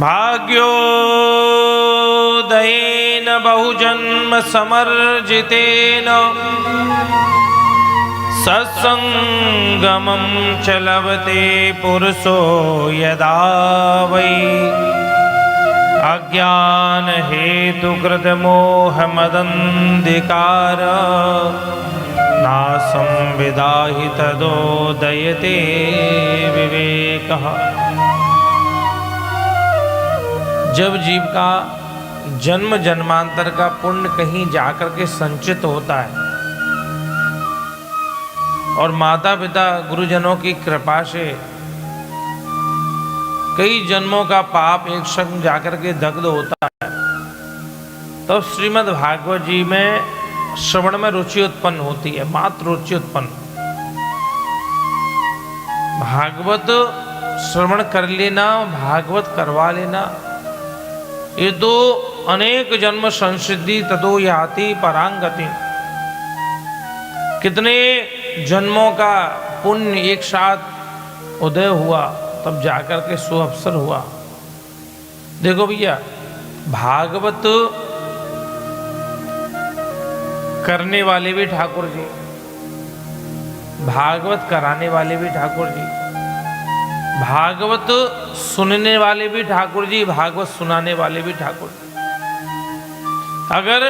भाग्योदयेन बहुजन्म समर्जितेन सत्संगमं च लभते पुरुषो यदा वै अज्ञान हेतु कृत मोह मदंधिकार नासं विदाहि तदोदयते विवेकः। जब जीव का जन्म जन्मांतर का पुण्य कहीं जाकर के संचित होता है और माता पिता गुरुजनों की कृपा से कई जन्मों का पाप एक संग जाकर के दग्ध होता है, तो श्रीमद् भागवत जी में श्रवण में रुचि उत्पन्न होती है, मात्र रुचि उत्पन्न। भागवत श्रवण कर लेना, भागवत करवा लेना, ये तो अनेक जन्म संसिद्धि ततो याति परांगति। कितने जन्मों का पुण्य एक साथ उदय हुआ, तब जाकर के सुअवसर हुआ। देखो भैया, भागवत करने वाले भी ठाकुर जी, भागवत कराने वाले भी ठाकुर जी, भागवत सुनने वाले भी ठाकुर जी, भागवत सुनाने वाले भी ठाकुर जी। अगर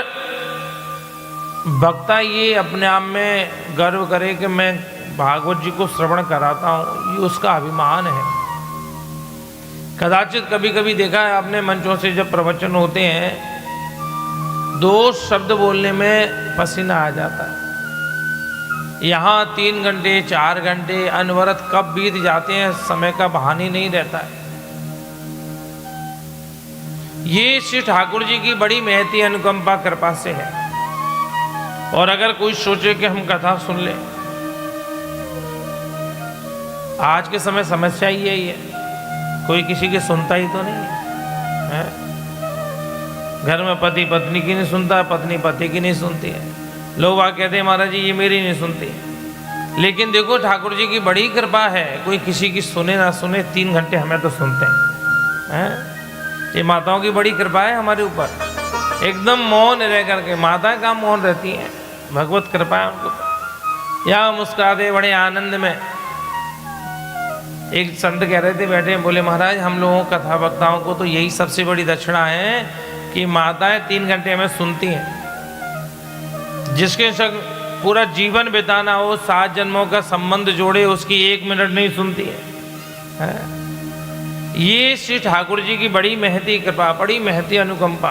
वक्ता ये अपने आप में गर्व करे कि मैं भागवत जी को श्रवण कराता हूँ, ये उसका अभिमान है। कदाचित कभी कभी देखा है आपने मंचों से जब प्रवचन होते हैं, 2 शब्द बोलने में पसीना आ जाता है। यहाँ 3 घंटे 4 घंटे अनवरत कब बीत जाते हैं, समय का बहाना ही नहीं रहता है। ये श्री ठाकुर जी की बड़ी महती अनुकंपा कृपा से है। और अगर कोई सोचे कि हम कथा सुन ले, आज के समय समस्या ही है, कोई किसी की सुनता ही तो नहीं है। घर में पति पत्नी की नहीं सुनता, पत्नी पति की नहीं सुनती है। लोग आ कहते हैं महाराज जी ये मेरी नहीं सुनती है। लेकिन देखो ठाकुर जी की बड़ी कृपा है, कोई किसी की सुने ना सुने 3 घंटे हमें तो सुनते हैं। ये माताओं की बड़ी कृपा है हमारे ऊपर। एकदम मौन रह करके, माताएं कहाँ मौन रहती हैं, भगवत कृपा है उनको। या मुस्कुराते बड़े आनंद में। एक संत कह रहे थे बैठे, बोले महाराज हम लोगों कथा वक्ताओं को तो यही सबसे बड़ी दक्षिणा है कि माताएं 3 घंटे हमें सुनती हैं। जिसके संग पूरा जीवन बिताना हो, 7 जन्मों का संबंध जोड़े, उसकी 1 मिनट नहीं सुनती है। ये श्री ठाकुर जी की बड़ी महती कृपा, बड़ी महती अनुकंपा।